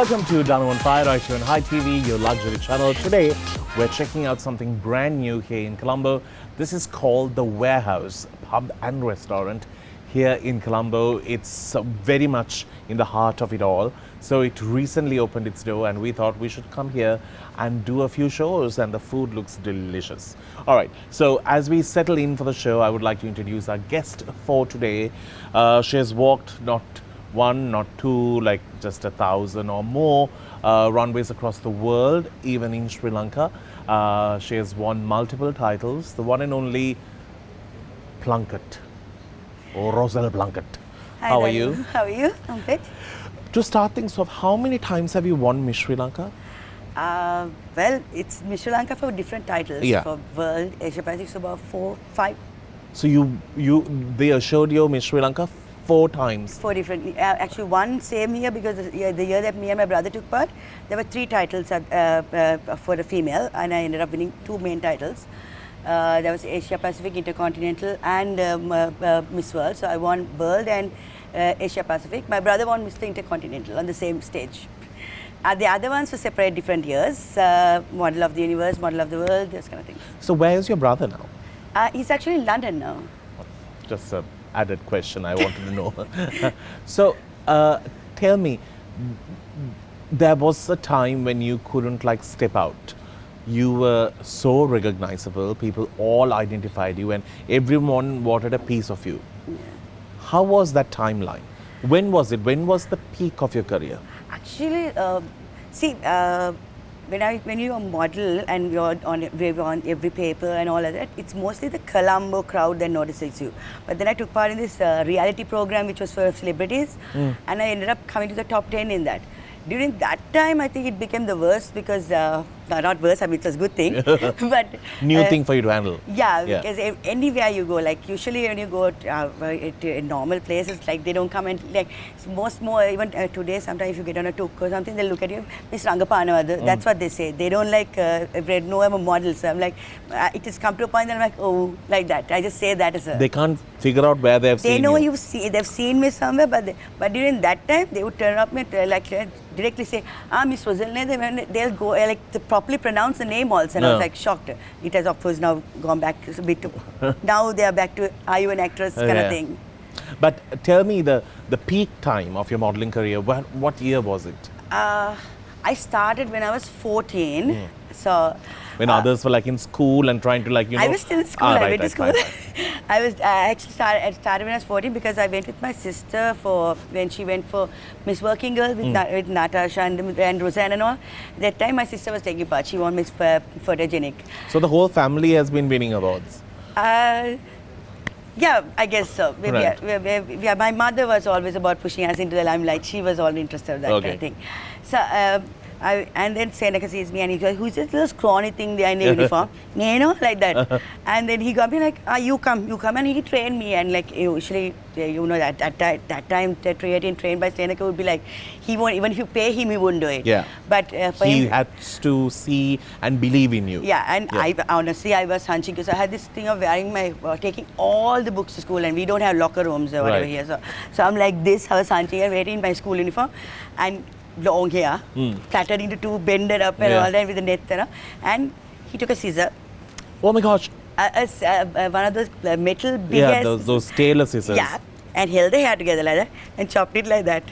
Welcome to Danu on Fire right here on Hi TV, your luxury channel. Today, we're checking out something brand new here in Colombo. This is called The Warehouse Pub and Restaurant here in Colombo. It's very much in the heart of it all. So it recently opened its door and we thought we should come here and do a few shows, and the food looks delicious. All right, so as we settle in for the show, I would like to introduce our guest for today. She has walked not one, not two, like just 1,000 or more runways across the world, even in Sri Lanka. She has won multiple titles, the one and only Plunkett, or Rozelle Plunkett. Hi, How are Danu. you? How are you? I'm good. To start things off, how many times have you won Miss Sri Lanka? Well, it's Miss Sri Lanka for different titles. Yeah. For World, Asia Pacific, so about 4, 5. So they assured you Miss Sri Lanka 4 times. 4 different. Actually, one same year, because the year that me and my brother took part, there were 3 titles for the female, and I ended up winning 2 main titles. There was Asia Pacific, Intercontinental, and Miss World. So I won World and Asia Pacific. My brother won Mr. Intercontinental on the same stage. The other ones were separate different years. Model of the Universe, Model of the World, this kind of thing. So where is your brother now? He's actually in London now. Just an added question I wanted to know. So tell me, there was a time when you couldn't step out. You were so recognizable, people all identified you and everyone wanted a piece of you. Yeah. How was that timeline? When was it? When was the peak of your career? Actually, see, when you're a model and you're on every paper and all of that, it's mostly the Colombo crowd that notices you. But then I took part in this reality program which was for celebrities, and I ended up coming to the top 10 in that. During that time, I think it became the worst because, not worse, I mean, it was a good thing. But New thing for you to handle. Yeah, because anywhere you go, usually when you go to normal places, they don't come and, even today, sometimes if you get on a tuk or something, they'll look at you, Miss Rangapana, that's what they say. They don't know I'm a model, so I'm like, it has come to a point that I'm like, oh, like that. I just say that as a... They can't figure out where they've seen you. They've seen me somewhere, but during that time, they would turn up and directly say, Miss Rozelle, they'll go, they properly pronounce the name also, and I was like shocked. It has of course now gone back a bit to, now they are back to, are you an actress kind of thing. But tell me the peak time of your modeling career, what year was it? I started when I was 14, so... When others were in school and trying to I was still in school, I went to school. I actually started when I was 14 because I went with my sister when she went for Miss Working Girl with Natasha and Roseanne and all. At that time my sister was taking part, she won Miss Photogenic. So the whole family has been winning awards? Yeah, I guess so. Right. My mother was always about pushing us into the limelight. She was all interested in that kind of thing. So, and then Senaka sees me and he goes, who's this little scrawny thing there in the uniform? Like that. And then he got me you come. And he trained me. And usually, at that time, the creatine trained by Senaka would be he won't, even if you pay him, he wouldn't do it. Yeah. But for he him, has to see and believe in you. Yeah, and honestly, I was hunching because I had this thing of wearing taking all the books to school, and we don't have locker rooms or whatever here. So I'm like this, I was hunching and wearing my school uniform. And long hair, plaited into 2, bended up and all that with the net, and he took a scissor. Oh my gosh! One of those metal big those tailor scissors. Yeah, and held the hair together like that and chopped it like that.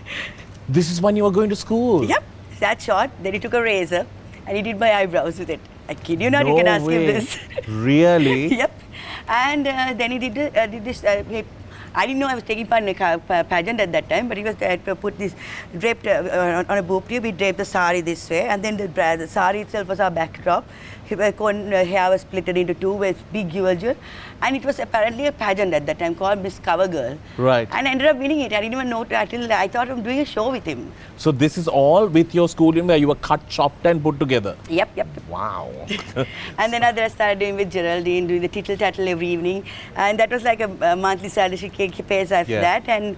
This is when you were going to school. Yep, that short. Then he took a razor and he did my eyebrows with it. I kid you not, you can ask him this. Really? Yep. And then he did this. I didn't know I was taking part in a pageant at that time, but he was put this draped on a boob tube. He draped the sari this way, and then the sari itself was our backdrop. Hair was split into 2 with big jewel, and it was apparently a pageant at that time called Miss Cover Girl. Right. And I ended up winning it. I didn't even know until I thought I'm doing a show with him. So this is all with your school where you were cut, chopped, and put together. Yep. Wow. And then I started doing with Geraldine, doing the tittle tattle every evening, and that was like a monthly salary she pays after that. And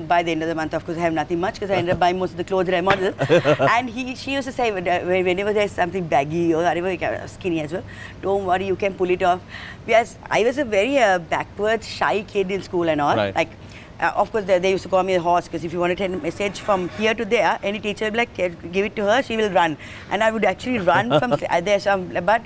by the end of the month, of course, I have nothing much because I ended up buying most of the clothes that I model. And she used to say whenever there's something baggy or whatever, skinny as well, don't worry, you can pull it off. Because I was a very backward, shy kid in school and all. Right. of course, they used to call me a horse because if you want to send a message from here to there, any teacher would be like, give it to her, she will run. And I would actually run from there. But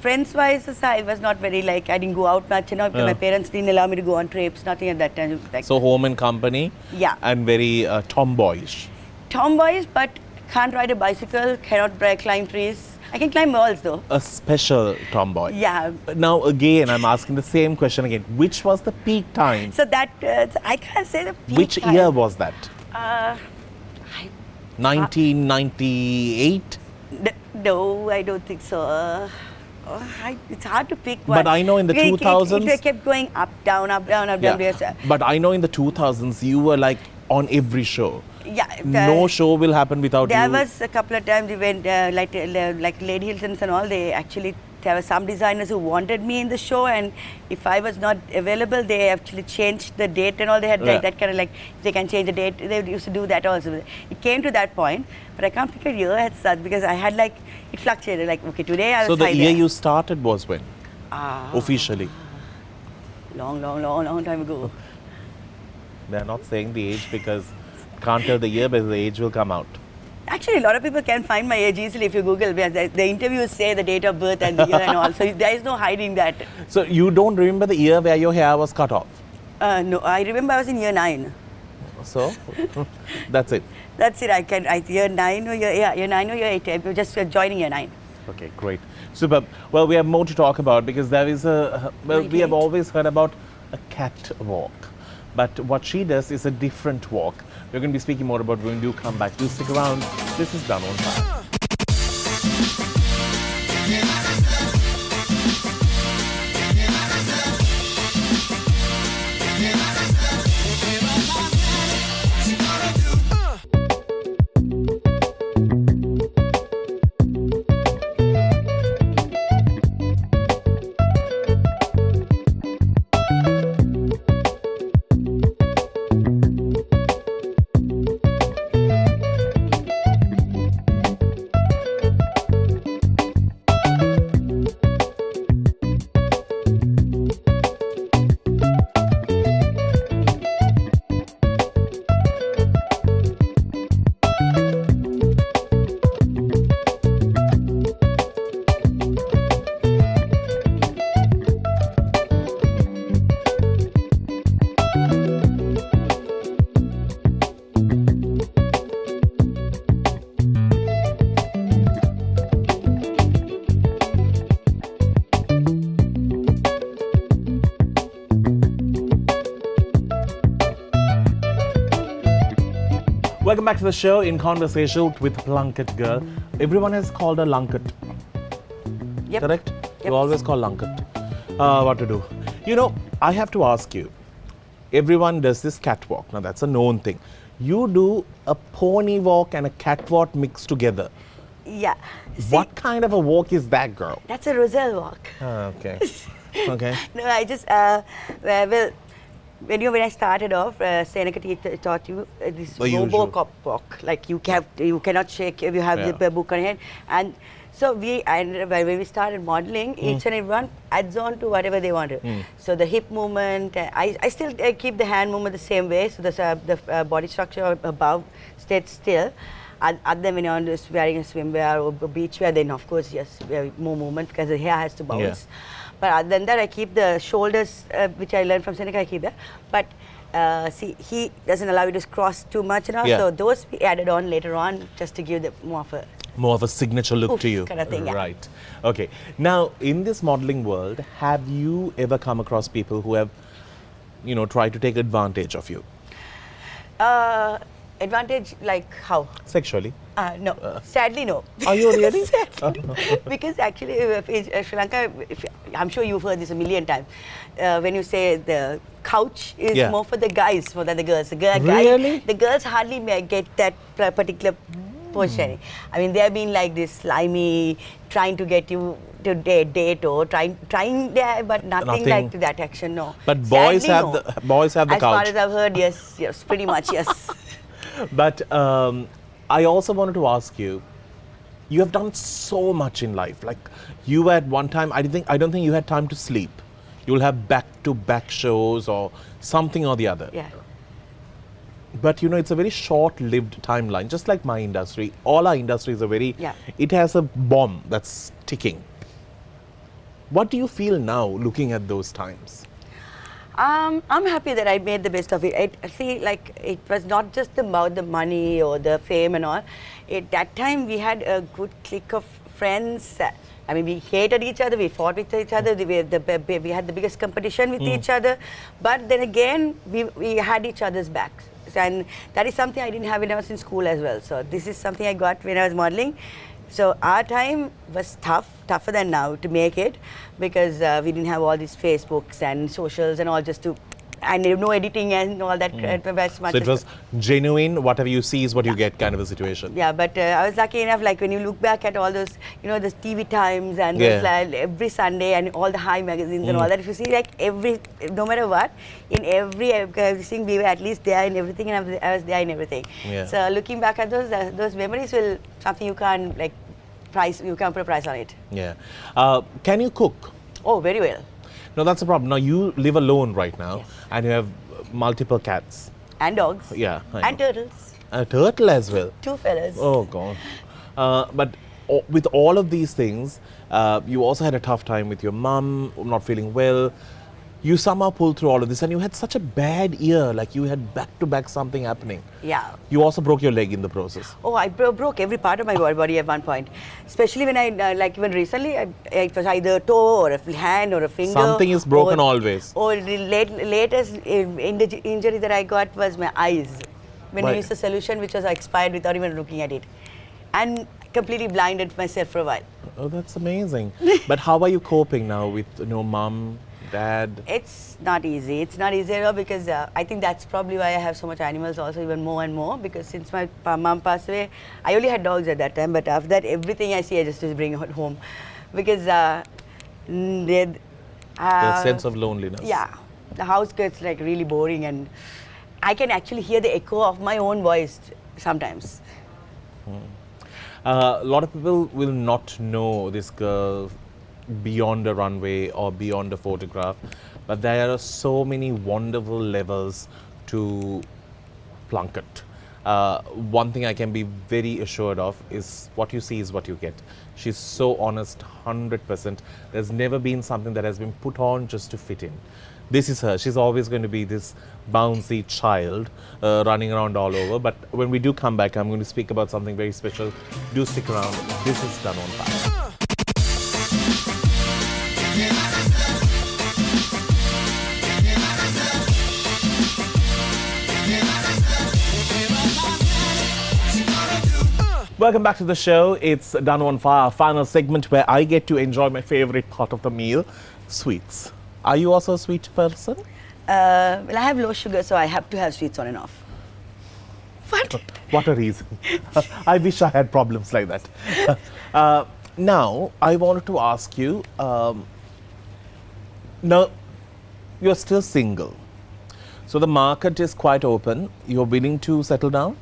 friends-wise, I was not very like, I didn't go out much, because my parents didn't allow me to go on trips, nothing at that time. Like, so home and company, yeah, and very tomboyish. Tomboyish, but can't ride a bicycle, cannot climb trees. I can climb walls though. A special tomboy. Yeah. Now again, I'm asking the same question again. Which was the peak time? So that, I can't say the peak Which time. year was that? 1998? No, I don't think so. It's hard to pick one. But I know in the 2000s... It kept going up, down, up, down, up, down. Yeah. But I know in the 2000s, you were like on every show. Yeah. No show will happen without there you. There was a couple of times we went, like Lady Hiltons and all, there were some designers who wanted me in the show, and if I was not available, they actually changed the date and all. They had like, that kind of like, if they can change the date, they used to do that also. It came to that point, but I can't pick a year as such because I had like, it fluctuated. Like, okay, today I was So the year there. you started was when? Officially? Long time ago. They're not saying the age because can't tell the year, but the age will come out. Actually, a lot of people can find my age easily if you Google. Because the interviews say the date of birth and the year and all. So there is no hiding that. So you don't remember the year where your hair was cut off? No, I remember I was in year 9. So that's it. That's it. Year 9 or year 9 or year 8. I'm just joining year 9. Okay, great. Superb. Well, we have more to talk about because there is we have always heard about a catwalk. But what she does is a different walk. We're going to be speaking more about when you come back. Do stick around. This is Danu. Welcome back to the show in conversation with Plunkett girl. Everyone has called her Lunkett. Yep. Correct? Yep. You always call Lunkett. What to do? You know, I have to ask you. Everyone does this catwalk. Now that's a known thing. You do a pony walk and a catwalk mixed together. Yeah. See, What kind of a walk is that, girl? that's a Rozelle walk. Okay. Okay. No, I just, when I started off, Senaka taught you this The usual. Robocop walk. Like you cannot shake if you have Yeah. the book on your head. And so when we started modeling, each and everyone adds on to whatever they wanted. So the hip movement, I still keep the hand movement the same way. So the body structure above stayed still. And then when you're just wearing a swimwear or beachwear, then of course, yes, more movement because the hair has to bounce. Yeah. But other than that, I keep the shoulders, which I learned from Seneca, I keep that. But see, he doesn't allow you to cross too much now. Yeah. So those we added on later on just to give the more of a signature look oof to you. kind of thing, yeah. Right. Okay. Now, in this modeling world, have you ever come across people who have, tried to take advantage of you? Advantage like how? Sexually? No. Sadly, no. Are you really? Sadly, no. Because actually, in Sri Lanka, I'm sure you've heard this a million times. When you say the couch is more for the guys more than the girls. Really? The girls hardly get that particular position. I mean, they have been like this slimy, trying to get you to date or trying there, but nothing like that action. No. But boys Sadly, have the as couch. far as I've heard, yes, pretty much, yes. But I also wanted to ask you, you have done so much in life. Like you at one time, I don't think you had time to sleep. You'll have back-to-back shows or something or the other. Yeah. But you know, it's a very short-lived timeline, just like my industry. All our industries are very, Yeah. it has a bomb that's ticking. What do you feel now looking at those times? I'm happy that I made the best of it. I feel like it was not just about the money or the fame and all. At that time, we had a good clique of friends. I mean, we hated each other, we fought with each other, we had the biggest competition with each other. But then again, we had each other's backs. And that is something I didn't have when I was in school as well. So this is something I got when I was modeling. So our time was tougher than now to make it, because we didn't have all these Facebooks and socials and all, just to, and no editing and all that. As much So it as was genuine, whatever you see is what you get kind of a situation. yeah, but I was lucky enough, like when you look back at all those, you know, the TV times and Yeah. those, like, every Sunday and all the Hi magazines and all that, if you see, like no matter what, in everything we were at least there in everything, and I was there in everything. Yeah. So looking back at those memories will, something you can't like price, you can't put a price on it. Yeah. Can you cook? Oh, very well. No, that's a problem. Now you live alone right now, Yes. and you have multiple cats. And dogs. Yeah, I And know. turtles. A turtle as well. 2 fellas. Oh God. But with all of these things, you also had a tough time with your mum, not feeling well. You somehow pulled through all of this, and you had such a bad year, like you had back-to-back something happening. Yeah. You also broke your leg in the process. Oh, I broke every part of my body at one point. Especially when I, like even recently, it was either a toe or a hand or a finger. Something is broken or, always. Or the latest injury that I got was my eyes. When I Right. used a solution which was expired without even looking at it. And completely blinded myself for a while. Oh, that's amazing. But how are you coping now with mum, dad? It's not easy. It's not easy at all, because I think that's probably why I have so much animals also, even more and more, because since my mom passed away, I only had dogs at that time, but after that, everything I see, I just bring it home. Because The sense of loneliness. yeah, the house gets like really boring, and I can actually hear the echo of my own voice sometimes. A lot of people will not know this girl beyond a runway or beyond a photograph, but there are so many wonderful levels to Plunkett. One thing I can be very assured of is what you see is what you get. She's so honest, 100%. There's never been something that has been put on just to fit in. This is her. She's always going to be this bouncy child running around all over. But when we do come back, I'm going to speak about something very special. Do stick around. This is Danu on Fire. Welcome back to the show. It's Danu on Fire, our final segment where I get to enjoy my favorite part of the meal, sweets. Are you also a sweet person? Well, I have low sugar, so I have to have sweets on and off. What? What a reason. I wish I had problems like that. Now, I wanted to ask you, now, you're still single. So the market is quite open. You're willing to settle down?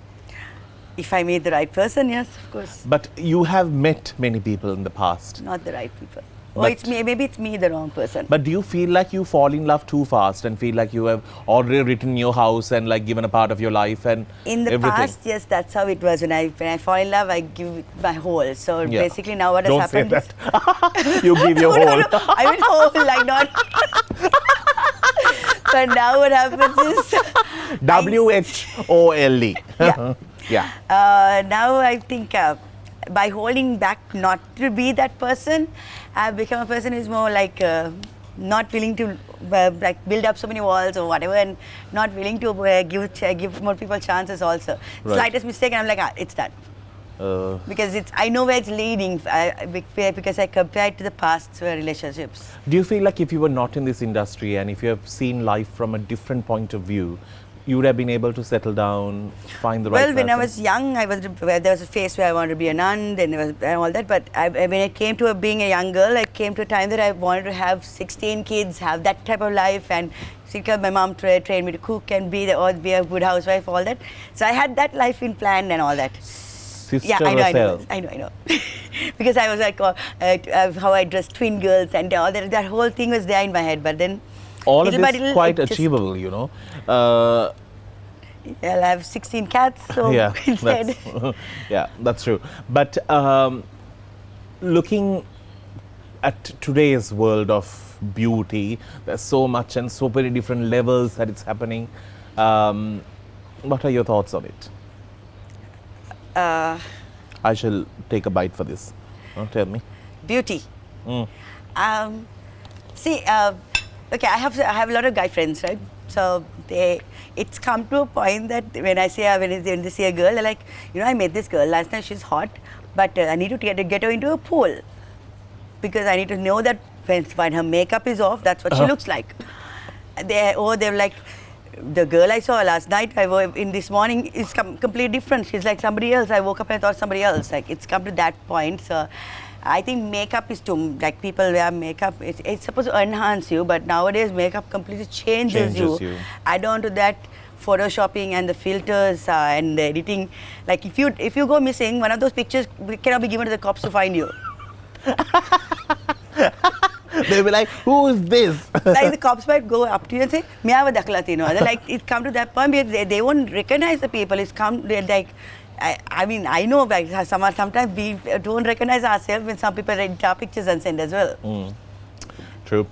If I meet the right person, yes, of course. But you have met many people in the past. Not the right people. Or But- it's me, maybe it's me, the wrong person. But do you feel like you fall in love too fast and feel like you have already written your house and like given a part of your life and In the everything? past, yes, that's how it was. When I fall in love, I give it my whole. So Yeah. basically now what has Don't happened say that. You give your No, whole. no, I mean whole, like not. But now what happens is, WHOLE. Yeah. Yeah. now I think by holding back not to be that person, I've become a person who's more like not willing to like build up so many walls or whatever, and not willing to give more people chances also. Right. Slightest mistake and I'm like, it's done. Because I know where it's leading, because I compare it to the past relationships. Do you feel like if you were not in this industry and if you have seen life from a different point of view, you would have been able to settle down, find the right Well, when I person? was young, there was a phase where I wanted to be a nun, then and all that. But when it came to being a young girl, I came to a time that I wanted to have 16 kids, have that type of life, and because my mom trained me to cook and be a good housewife, all that. So I had that life in plan and all that. sister Yeah, Rozelle. I know. Because I was like, how I dressed twin girls and all that whole thing was there in my head. But then, All of little by this little, quite it just- achievable, you know. I'll have 16 cats, so Yeah, instead. that's, yeah, that's true. But looking at today's world of beauty, there's so much and so many different levels that it's happening. What are your thoughts on it? I shall take a bite for this. Tell me. Beauty. Mm. See, okay, I have a lot of guy friends, right? So it's come to a point that when I say when they see a girl, they're like, you know, I met this girl last night. She's hot, but I need to get her into a pool because I need to know that when her makeup is off, that's what she looks like. They're like, the girl I saw last night, in this morning, is completely different. She's like somebody else. I woke up and I thought somebody else. Like, it's come to that point. So I think makeup is like people wear makeup. It's supposed to enhance you, but nowadays makeup completely changes you. Add on to that photoshopping and the filters and the editing. Like if you go missing, one of those pictures cannot be given to the cops to find you. They'll be like, who is this? Like the cops might go up to you and say, "Miyawa daklatino." They're like, it come to that point where they won't recognize the people. It's come, they're like, I mean, I know like sometimes we don't recognize ourselves when some people edit our pictures and send as well. True.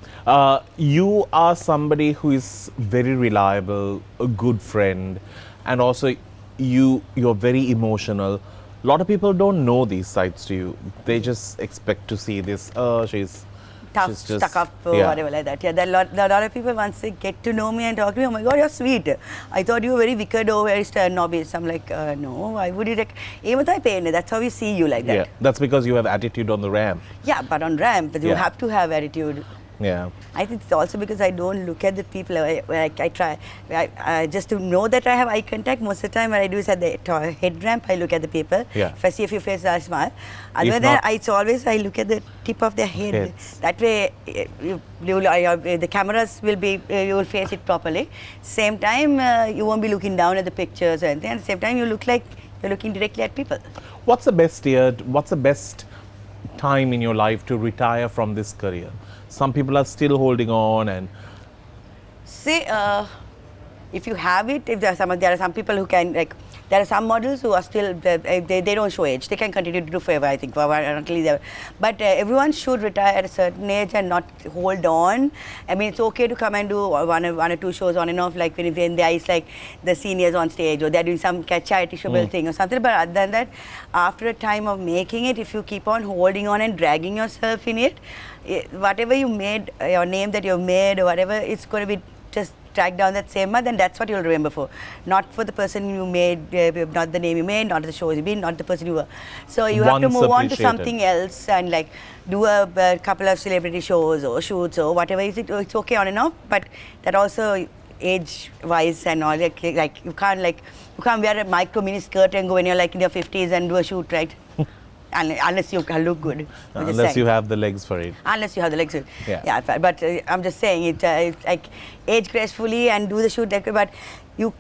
You are somebody who is very reliable, a good friend, and also you're very emotional. A lot of people don't know these sides to you. They just expect to see this, she's Tough, she's just, stuck up, or yeah. whatever like that. Yeah, there are a lot of people, once they get to know me and talk to me, oh my God, you're sweet. I thought you were very wicked or very snobbish. I'm like, no, why would you? Even though I pay, that's how we see you like that. Yeah, that's because you have attitude on the ramp. Yeah, but on ramp, you Yeah. have to have attitude. Yeah. I think it's also because I don't look at the people. I try just to know that I have eye contact. Most of the time, what I do is at the head ramp, I look at the people. Yeah. If I see a few faces, I smile. Other If than that, not- it's always I look at the tip of their head. Heads. That way, the cameras will be, you will face it properly. Same time, you won't be looking down at the pictures or anything. At the same time, you look like you're looking directly at people. What's the best year? What's the best time in your life to retire from this career? Some people are still holding on, and See, if you have it, if there are some people who can, like, there are some models who are still, they don't show age. They can continue to do forever, I think, until they're, but everyone should retire at a certain age and not hold on. I mean, it's okay to come and do one or two shows on and off, like when there is like the seniors on stage or they're doing some charity show thing or something. But other than that, after a time of making it, if you keep on holding on and dragging yourself in it, whatever you made, your name that you made or whatever, it's going to be just track down that same month, and that's what you'll remember for. Not for the person you made, not the name you made, not the shows you been, not the person you were. So you have to Once move on to appreciated. something else and like do a couple of celebrity shows or shoots or whatever. It's okay on and off, but that also age-wise and all, like you can't wear a micro mini skirt and go when you're like in your 50s and do a shoot, right? Unless you can look good. I'm just unless saying. you have the legs for it. Unless you have the legs. Yeah. But I'm just saying it's like age gracefully and do the shoot. But you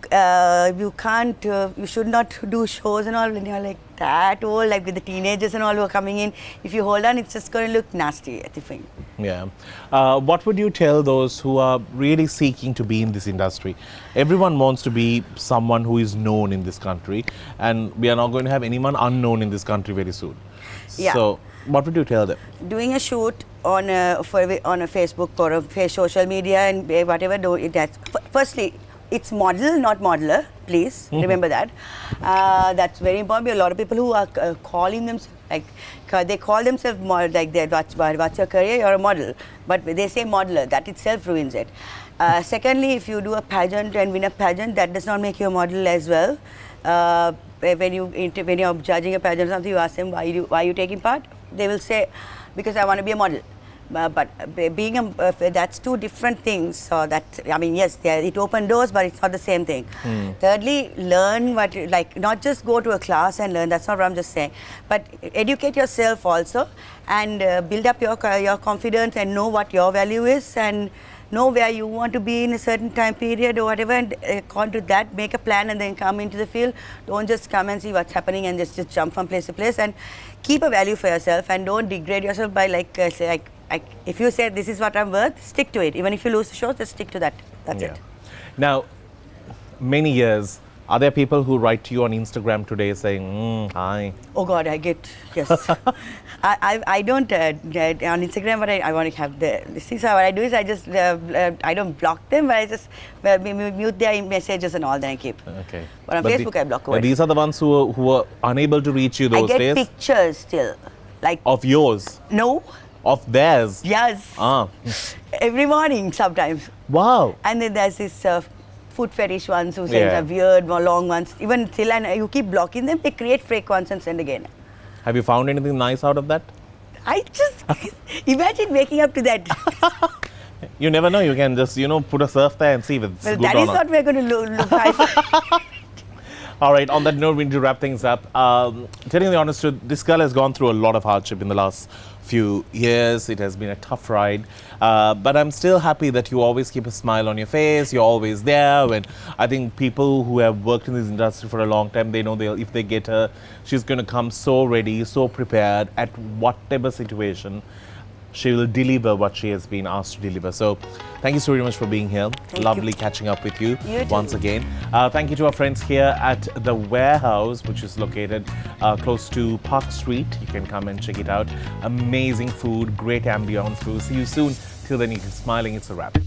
can't. You should not do shows and all when you're like that old, like with the teenagers and all who are coming in. If you hold on, it's just going to look nasty, I think. Yeah. What would you tell those who are really seeking to be in this industry? Everyone wants to be someone who is known in this country, and we are not going to have anyone unknown in this country very soon. Yeah. So, what would you tell them? Doing a shoot on a Facebook or a social media and whatever, firstly, it's model, not modeler. Please remember that. That's very important. A lot of people who are calling themselves, like they call themselves like what's your career? You're a model, but they say modeler. That itself ruins it. Secondly, if you do a pageant and win a pageant, that does not make you a model as well. When you're judging a pageant or something, you ask them why are you taking part. They will say, because I want to be a model. But being that's two different things. So that, I mean, yes, it opened doors, but it's not the same thing. Thirdly, learn not just go to a class and learn. That's not what I'm just saying. But educate yourself also and build up your confidence and know what your value is and know where you want to be in a certain time period or whatever, and according to that, make a plan and then come into the field. Don't just come and see what's happening and just jump from place to place, and keep a value for yourself and don't degrade yourself by if you say this is what I'm worth, stick to it. Even if you lose the show, just stick to that. That's it. Now, many years, are there people who write to you on Instagram today saying, hi? Oh God, I get, yes. I don't on Instagram, but I want to have see, so what I do is I just, I don't block them, but I just mute their messages and all, then I keep. Okay. But on Facebook, I block away. These are the ones who are unable to reach you those days? I get pictures still. Like of yours? No. Of theirs? Yes. Every morning sometimes. Wow. And then there's this food fetish ones who send a weird, long ones. Even till you keep blocking them, they create fake ones and send again. Have you found anything nice out of that? I just imagine waking up to that. You never know. You can just, put a surf there and see if it's good or not. That is what we're going to look like. All right, on that note, we need to wrap things up. Telling the honest truth, this girl has gone through a lot of hardship in the last few years. It has been a tough ride. But I'm still happy that you always keep a smile on your face. You're always there. When I think people who have worked in this industry for a long time, they know if they get her, she's going to come so ready, so prepared at whatever situation. She will deliver what she has been asked to deliver. So thank you so very much for being here. Lovely catching up with you once again. Thank you to our friends here at the Warehouse, which is located close to Park Street. You can come and check it out. Amazing food, great ambience. We'll see you soon. Till then, you keep smiling. It's a wrap.